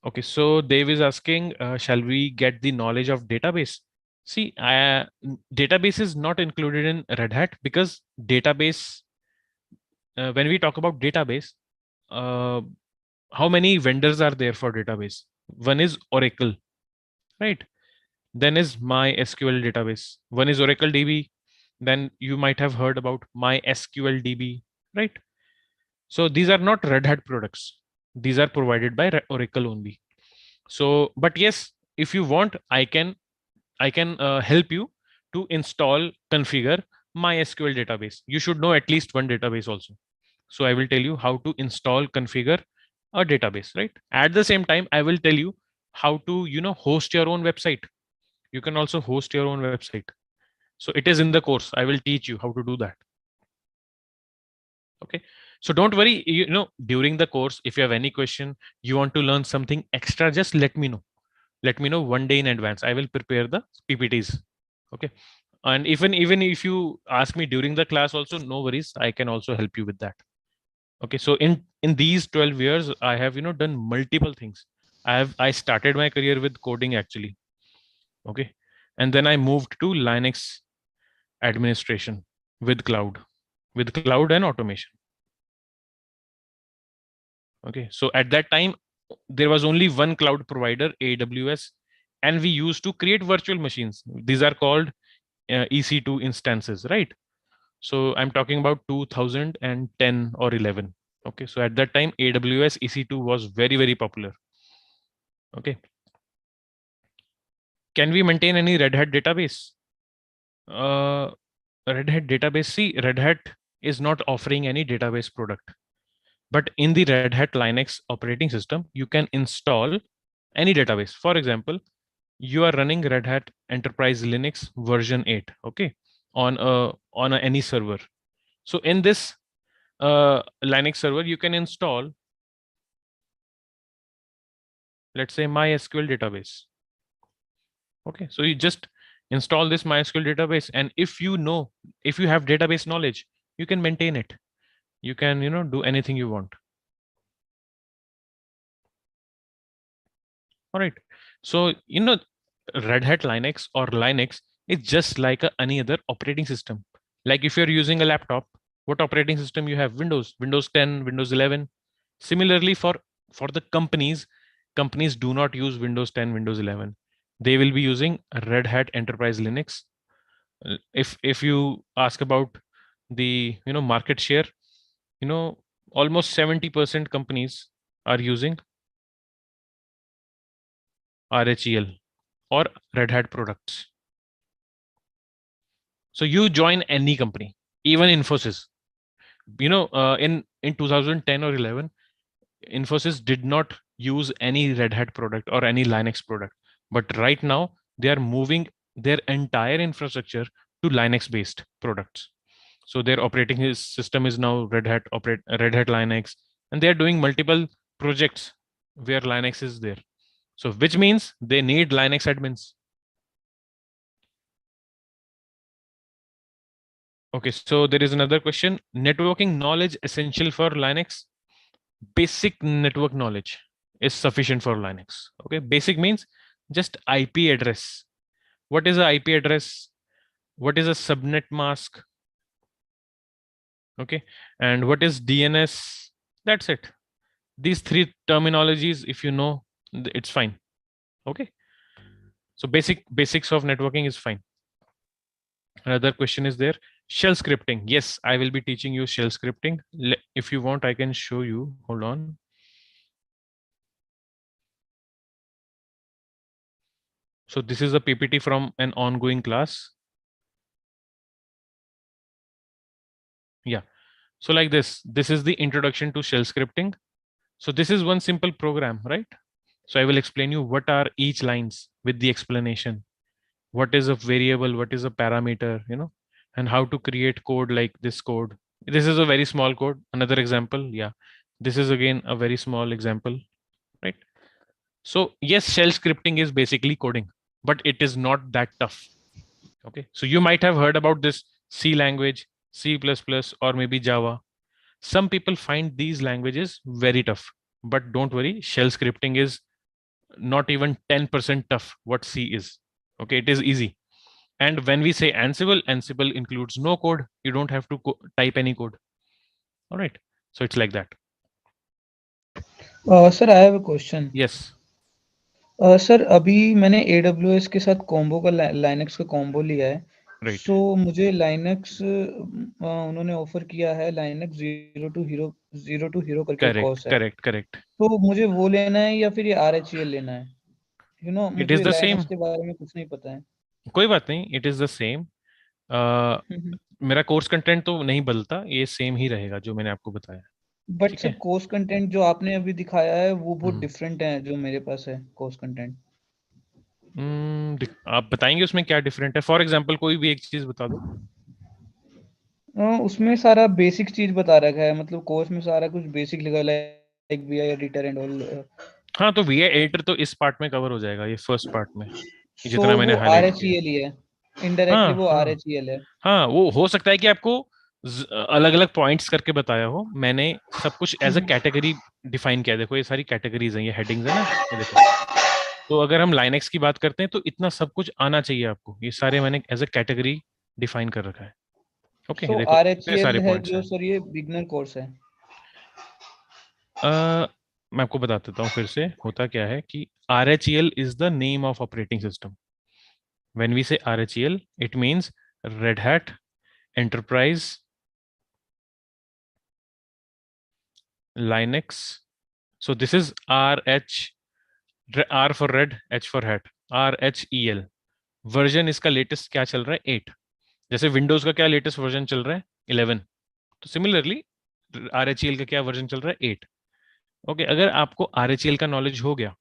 Okay, so Dave is asking, shall we get the knowledge of database? See, database is not included in Red Hat, because database, when we talk about database, how many vendors are there for database? One is Oracle, right? Then is MySQL database. One is Oracle DB. Then you might have heard about MySQL DB, right? So these are not Red Hat products. These are provided by Oracle only. So, but yes, if you want, I can help you to install, configure MySQL database. You should know at least one database also. So I will tell you how to install, configure a database, right? At the same time, I will tell you how to, host your own website. You can also host your own website. So it is in the course. I will teach you how to do that. Okay. So don't worry, during the course, if you have any question, you want to learn something extra, just let me know. Let me know one day in advance. I will prepare the PPTs. Okay. And even if you ask me during the class also, no worries, I can also help you with that. Okay, so in these 12 years, I have done multiple things. I started my career with coding actually. Okay, and then I moved to Linux administration with cloud and automation. Okay, so at that time there was only one cloud provider, AWS, and we used to create virtual machines. These are called EC2 instances, right? So I'm talking about 2010 or 11. Okay, so at that time AWS EC2 was very popular. Okay, can we maintain any Red Hat database? Red Hat database, see, Red Hat is not offering any database product, but in the Red Hat Linux operating system you can install any database. For example, you are running Red Hat Enterprise Linux version 8, okay, on any server. So in this Linux server, you can install, let's say, MySQL database. Okay, so you just install this MySQL database, and if you have database knowledge, you can maintain it. You can do anything you want. All right. So Red Hat Linux or Linux is just like any other operating system. Like if you're using a laptop, what operating system you have? Windows 10, Windows 11. Similarly, for the companies do not use Windows 10, Windows 11. They will be using Red Hat Enterprise Linux. If you ask about the market share, almost 70% companies are using RHEL or Red Hat products. So you join any company, even Infosys. In 2010 or 11, Infosys did not use any Red Hat product or any Linux product. But right now, they are moving their entire infrastructure to Linux-based products. So their operating system is now Red Hat Linux, and they are doing multiple projects where Linux is there. So which means they need Linux admins. Okay, so there is another question. Networking knowledge essential for Linux? Basic network knowledge is sufficient for Linux. Okay, basic means just IP address. What is a IP address? What is a subnet mask? Okay, and what is DNS? That's it. These three terminologies, if you know, it's fine. Okay, so basics of networking is fine. Another question is there. Shell scripting. Yes, I will be teaching you shell scripting. If you want, I can show you. Hold on. So this is a PPT from an ongoing class. Yeah. So like this is the introduction to shell scripting. So this is one simple program, right? So I will explain you what are each lines with the explanation. What is a variable? What is a parameter? And how to create code like this code. This is a very small code. Another example. Yeah. This is again a very small example, right? So yes, shell scripting is basically coding, but it is not that tough. Okay. So you might have heard about this C language, C++, or maybe Java. Some people find these languages very tough, but don't worry, shell scripting is not even 10% tough what C is. Okay, it is easy. And when we say Ansible includes no code. You don't have to type any code. All right. So it's like that. Sir, I have a question. Yes. Sir अभी मैंने AWS के साथ combo का Linux का combo लिया है. Right. सो मुझे Linux उन्होंने ऑफर किया है लाइनक्स 0 to hero करके कोर्स है. Correct. तो मुझे वो लेना है या फिर ये RHEL लेना है? It is मुझे the लाइनक्स same. के बारे में कुछ नहीं पता है. कोई बात नहीं, it is the same. मेरा कोर्स कंटेंट तो नहीं बदलता, ये सेम ही रहेगा जो मैंने आपको बताया. बट सर कोर्स कंटेंट जो आपने अभी दिखाया है वो बहुत डिफरेंट है जो मेरे पास है कोर्स कंटेंट. आप बताएंगे उसमें क्या डिफरेंट है? फॉर एग्जांपल कोई भी एक चीज बता दो. उसमें सारा बेसिक चीज बता रखा है, मतलब कोर्स में सारा कुछ बेसिक लिखा है like VI editor and all. हाँ, तो VI एडिटर तो इस पार्ट में कवर हो जाएगा, ये फर्स्ट पार्ट में सो जितना मैंने वो हाईलाइट RHEL ही है. इनडायरेक्टली हाँ, वो हाँ। RHEL है। हाँ, वो हो सकता है कि आपको अलग अलग पॉइंट्स करके बताया हो। मैंने सब कुछ एज अ कैटेगरी डिफाइन किया है। देखो ये सारी कैटेगरीज हैं, ये हेडिंग्स है ना, ये देखो। तो अगर हम लाइनेक्स की बात करते हैं तो इतना सब कुछ आना चाहिए आपको। ये सारे मैंने एज अ कैटेगरी डिफाइन कर रखा है। ओके, सो देखो इतने RHEL सारे है पॉइंट्स जो हैं। सर ये बिगनर कोर्स है। मैं आपको बता देता हूँ फिर से होता क्या है कि RHEL is the name of operating system. When we say RHEL, it means Red Hat Enterprise Linux. So this is R for Red, H for Hat, RHEL. Version इसका लेटेस्ट क्या चल रहा है? 8। जैसे विंडोज का क्या लेटेस्ट वर्जन चल रहा है? 11। तो सिमिलरली RHEL का क्या वर्जन चल रहा है? 8। ओके, अगर आपको RHEL का नॉलेज हो गया,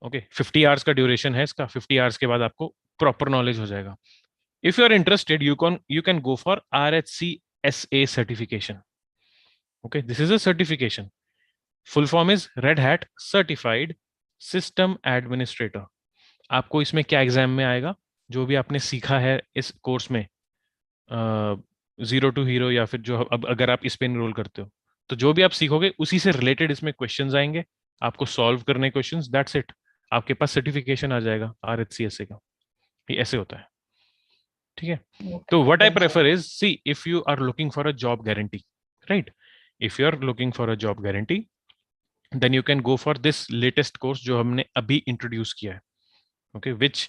ओके, 50 आवर्स का ड्यूरेशन है इसका, 50 आवर्स के बाद आपको प्रॉपर नॉलेज हो जाएगा। If you are interested you can go for RHCSA certification. Okay, this is a certification. Full form is red hat certified system administrator. आपको इसमें क्या एग्जाम में आएगा? जो भी आपने सीखा है इस कोर्स में, जीरो टू हीरो, या फिर जो अब अगर आप इस पे एनरोल करते हो तो जो भी आप सीखोगे उसी से रिलेटेड इसमें क्वेश्चंस आएंगे, आपको सॉल्व करने क्वेश्चंस, दैट्स इट। आपके पास सर्टिफिकेशन आ जाएगा RHCSA का। ये ऐसे होता है, ठीक है। तो what I prefer is, see if you are looking for a job guarantee, right, if you are looking for a job guarantee then you can go for this latest course जो हमने अभी इंट्रोड्यूस किया है। Okay, which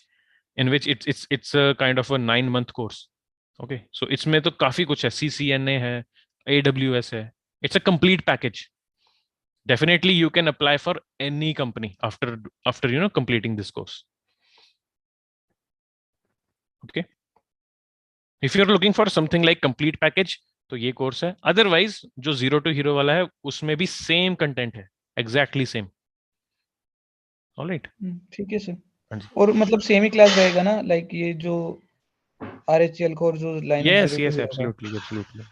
in which it's a kind of a 9 month course. Okay, so इसमें तो काफी कुछ है, CCNA है, AWS है, it's a complete package. Definitely you can apply for any company after completing this course. Okay, if you're looking for something like complete package तो ये course है। अदरवाइज जो जीरो टू हीरो वाला है उसमें भी सेम कंटेंट है, exactly same. Alright, ठीक है सर। हाँ जी, और मतलब सेम ही क्लास रहेगा ना, लाइक ये जो RHEL कोर्स जो लाइनक्स यस 0 to यस 0 का। Absolutely absolutely.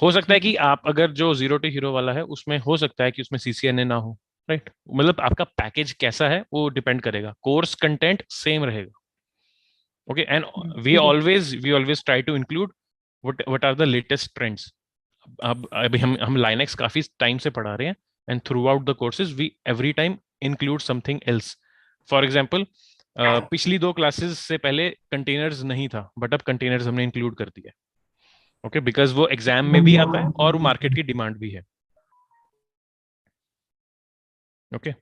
हो सकता है ठीक है कि आप अगर जो जीरो टू हीरो वाला है उसमें हो सकता है कि उसमें CCNA ना हो, राइट। मतलब आपका पैकेज कैसा है वो डिपेंड करेगा, कोर्स कंटेंट सेम रहेगा। Okay, and we ठीक है। always try to include what are the latest trends. अब अभी हम Linux काफी टाइम से पढ़ा रहे हैं, and throughout the courses we every time include something else. For example, पिछली 2 क्लासेस से पहले कंटेनर्स नहीं था, बट अब कंटेनर्स हमने इंक्लूड कर दिया। ओके, बिकॉज वो एग्जाम में भी आता है और मार्केट की डिमांड भी है। Okay,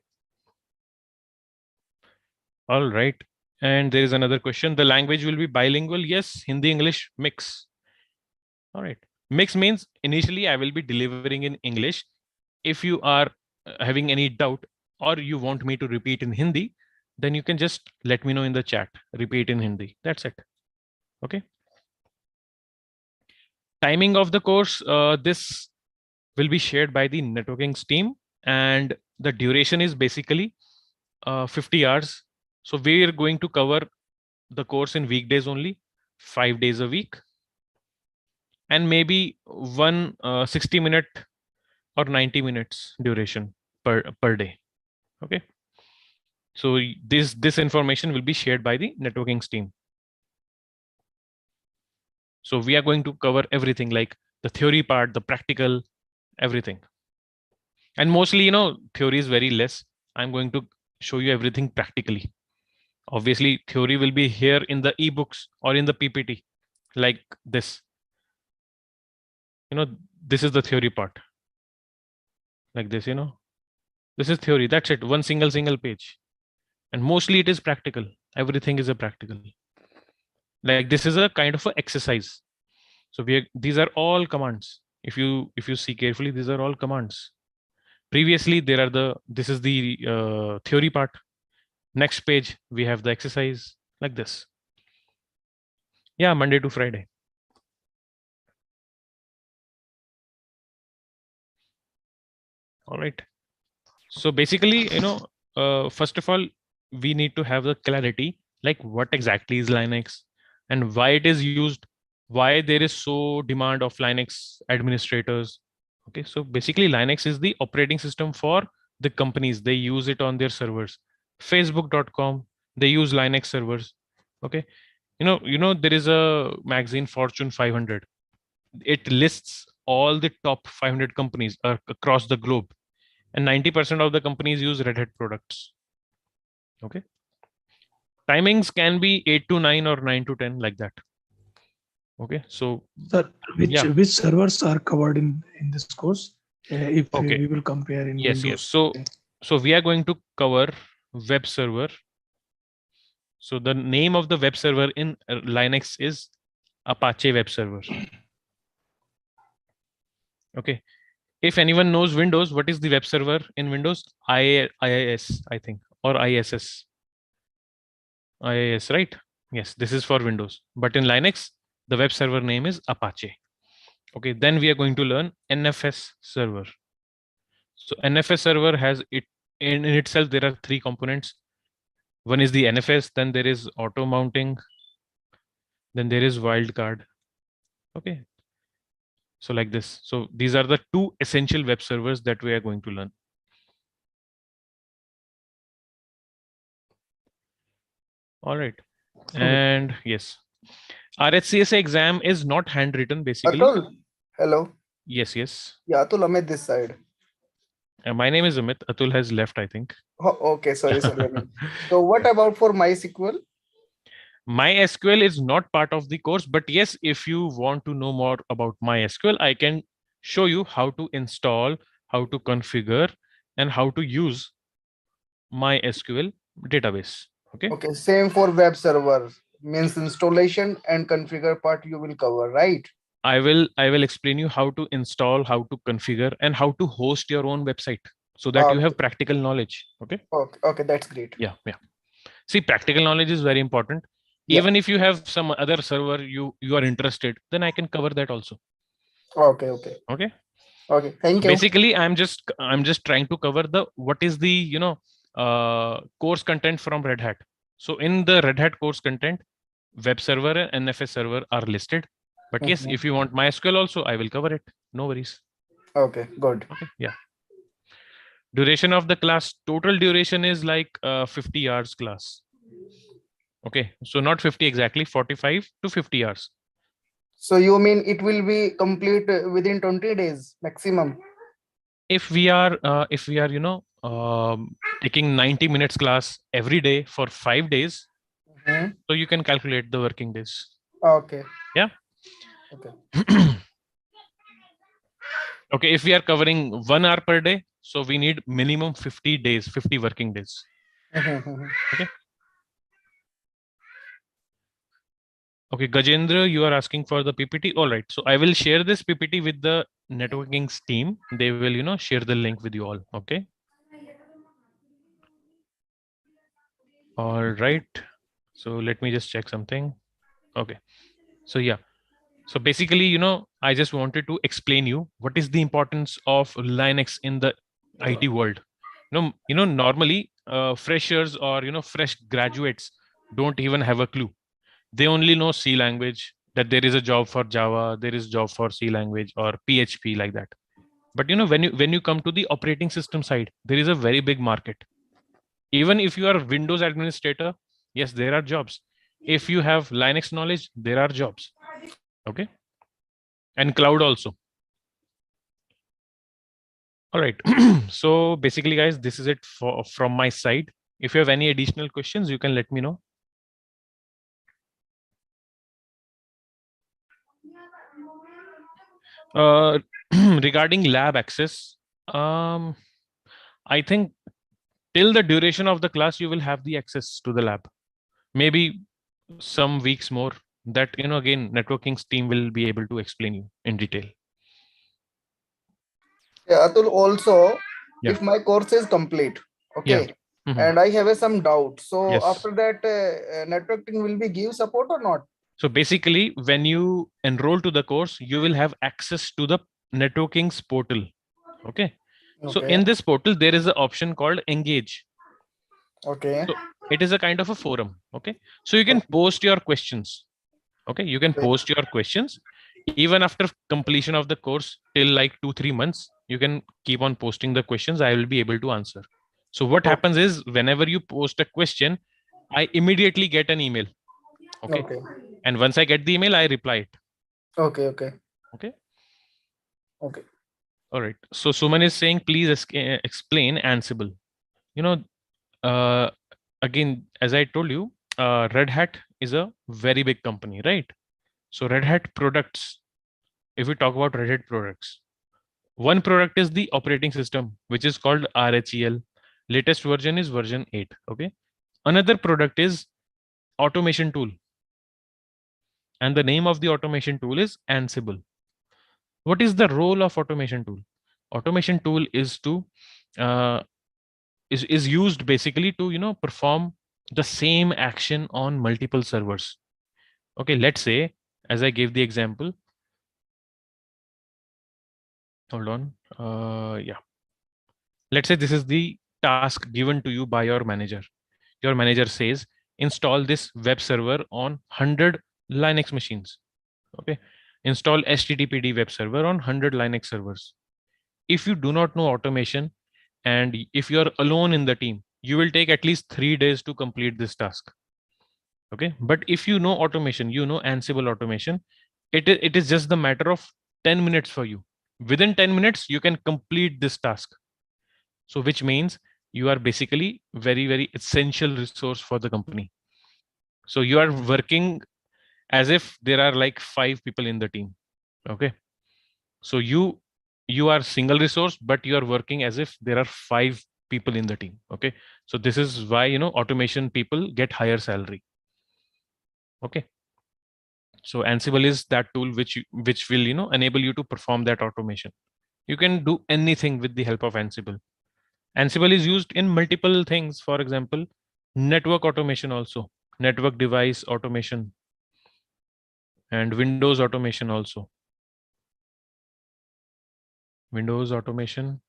all right. And there is another question. The language will be bilingual. Yes, Hindi English mix. All right. Mix means initially I will be delivering in English. If you are having any doubt or you want me to repeat in Hindi, then you can just let me know in the chat. Repeat in Hindi. That's it. Okay. Timing of the course, this will be shared by the networking team, and the duration is basically 50 hours. So we're going to cover the course in weekdays only, 5 days a week, and maybe one 60-minute or 90 minutes duration per day. Okay, so this information will be shared by the networking team. So we are going to cover everything, like the theory part, the practical, everything. And mostly, theory is very less. I'm going to show you everything practically. Obviously, theory will be here in the ebooks or in the PPT, like this. This is the theory part, like this. This is theory. That's it. One single page. And mostly it is practical. Everything is a practical. Like this is a kind of a exercise. So these are all commands. If you see carefully, these are all commands. Previously, this is the theory part. Next page, we have the exercise, like this. Yeah, Monday to Friday. All right. So basically, first of all, we need to have the clarity, like what exactly is Linux and why it is used, why there is so demand of Linux administrators. Okay, so basically Linux is the operating system for the companies. They use it on their servers. Facebook.com, they use Linux servers. Okay, there is a magazine Fortune 500. It lists all the top 500 companies across the globe, and 90% of the companies use Red Hat products. Okay. Timings can be 8 to 9 or 9 to 10, like that. Okay. So, Sir, which servers are covered in this course? If okay, we will compare in yes. Windows. So we are going to cover web server. So the name of the web server in Linux is Apache web server. Okay. If anyone knows Windows, what is the web server in Windows? IIS, I think, or ISS. IIS, right? Yes, this is for Windows. But in Linux, the web server name is Apache. Okay, then we are going to learn NFS server. So NFS server has it in itself. There are three components. One is the NFS, then there is auto mounting, then there is wildcard. Okay. So like this. So these are the two essential web servers that we are going to learn. All right. And yes, RHCSA exam is not handwritten basically. Atul, hello. Yes, yes. Yeah, Atul, Amit this side. My name is Amit. Atul has left, I think. Oh, okay, sorry. So what about for MySQL? MySQL is not part of the course, but yes, if you want to know more about MySQL, I can show you how to install, how to configure, and how to use MySQL database. Okay. Okay, same for web server. Means installation and configure part you will cover, right? I will explain you how to install, how to configure, and how to host your own website so that you have practical knowledge. Okay. Okay, that's great. Yeah. See, practical knowledge is very important. Even if you have some other server you are interested, then I can cover that also. Okay. Thank you. Basically, I'm just trying to cover what is the course content from Red Hat. So in the Red Hat course content, web server and NFS server are listed. But yes, if you want MySQL also, I will cover it. No worries. Okay, good. Okay, yeah. Duration of the class, total duration is like 50 hours class. Okay, so not 50 exactly, 45 to 50 hours. So you mean it will be complete within 20 days maximum? If we are taking 90 minutes class every day for 5 days, so you can calculate the working days. Okay. Yeah. Okay. Okay, if we are covering 1 hour per day, so we need minimum 50 days, 50 working days. Okay. Okay, Gajendra, you are asking for the PPT. All right. So I will share this PPT with the networking team. They will, share the link with you all. Okay. All right. So let me just check something. Okay. So yeah. So basically, I just wanted to explain you what is the importance of Linux in the IT world. Normally freshers or, fresh graduates don't even have a clue. They only know C language, that there is a job for Java, there is a job for C language or PHP, like that. But when you come to the operating system side, there is a very big market. Even if you are a Windows administrator, yes, there are jobs. If you have Linux knowledge, there are jobs. Okay. And cloud also. All right. So basically, guys, this is it from my side. If you have any additional questions, you can let me know. Regarding lab access, I think till the duration of the class, you will have the access to the lab. Maybe some weeks more. That, again, networking team will be able to explain you in detail. Yeah, Atul, also, if my course is complete, okay, and I have some doubt, so after that, networking will be give support or not? So basically, when you enroll to the course, you will have access to the networking's portal. Okay. So in this portal, there is an option called Engage. Okay. So it is a kind of a forum. Okay. So you can post your questions. Okay. You can post your questions even after completion of the course till like 2-3 months. You can keep on posting the questions. I will be able to answer. So what happens is whenever you post a question, I immediately get an email. Okay. Okay. And once I get the email, I reply it. Okay. Okay. Okay. Okay. All right. So Suman is saying, please explain Ansible. You know, again, as I told you, Red Hat is a very big company, right? So Red Hat products, if we talk about Red Hat products, one product is the operating system, which is called RHEL. Latest version is version 8. Okay. Another product is automation tool. And the name of the automation tool is Ansible. What is the role of automation tool? Automation tool is to is used basically to perform the same action on multiple servers. Okay, let's say, as I gave the example, hold on, yeah, let's say this is the task given to you by your manager. Your manager says, install this web server on 100 Linux machines. Okay, install HTTPD web server on 100 Linux servers. If you do not know automation, and if you're alone in the team, you will take at least 3 days to complete this task. Okay, but if you know automation, you know Ansible automation, it is just the matter of 10 minutes for you. Within 10 minutes, you can complete this task. So which means you are basically very, very essential resource for the company. So you are working as if there are like 5 people in the team. Okay, so you are single resource, but you are working as if there are 5 people in the team. Okay, so this is why automation people get higher salary. Okay, so Ansible is that tool which will enable you to perform that automation. You can do anything with the help of Ansible. Ansible is used in multiple things. For example, network automation, also network device automation, and Windows automation, also Windows automation,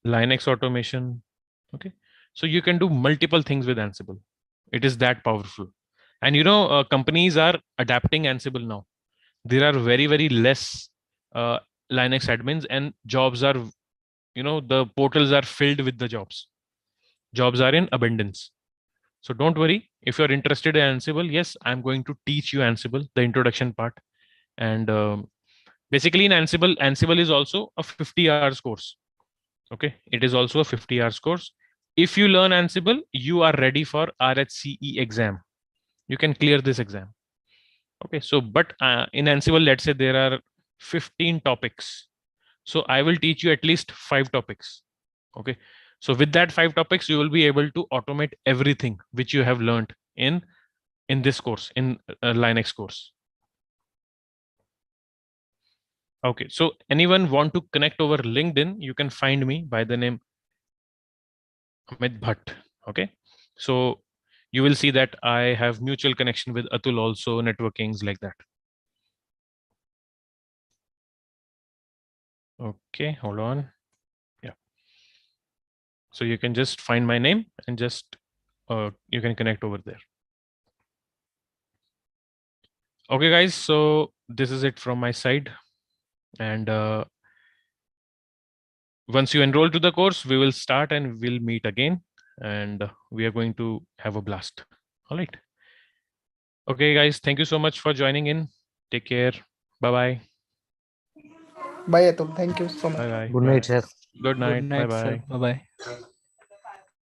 Linux automation. Okay, so you can do multiple things with Ansible. It is that powerful. And companies are adapting Ansible now. There are very, very less Linux admins, and jobs are, the portals are filled with the jobs. Jobs are in abundance. So don't worry. If you're interested in Ansible, yes, I'm going to teach you Ansible, the introduction part. And basically in Ansible is also a 50 hours course. Okay, it is also a 50 hours course. If you learn Ansible, you are ready for RHCE exam. You can clear this exam. Okay, so but in Ansible, let's say there are 15 topics. So I will teach you at least 5 topics. Okay, so with that 5 topics, you will be able to automate everything which you have learned in this course, in Linux course. Okay, so anyone want to connect over LinkedIn, you can find me by the name Amit Bhatt. Okay, so you will see that I have mutual connection with Atul also, networkings like that. Okay, hold on. Yeah. So you can just find my name and just you can connect over there. Okay, guys. So this is it from my side. And once you enroll to the course, we will start and we'll meet again. And we are going to have a blast. All right. Okay, guys. Thank you so much for joining in. Take care. Bye-bye. Bye, Atul. Thank you so much. Bye-bye. Good night, sir. Good night. Good night, sir. Bye-bye. Bye bye.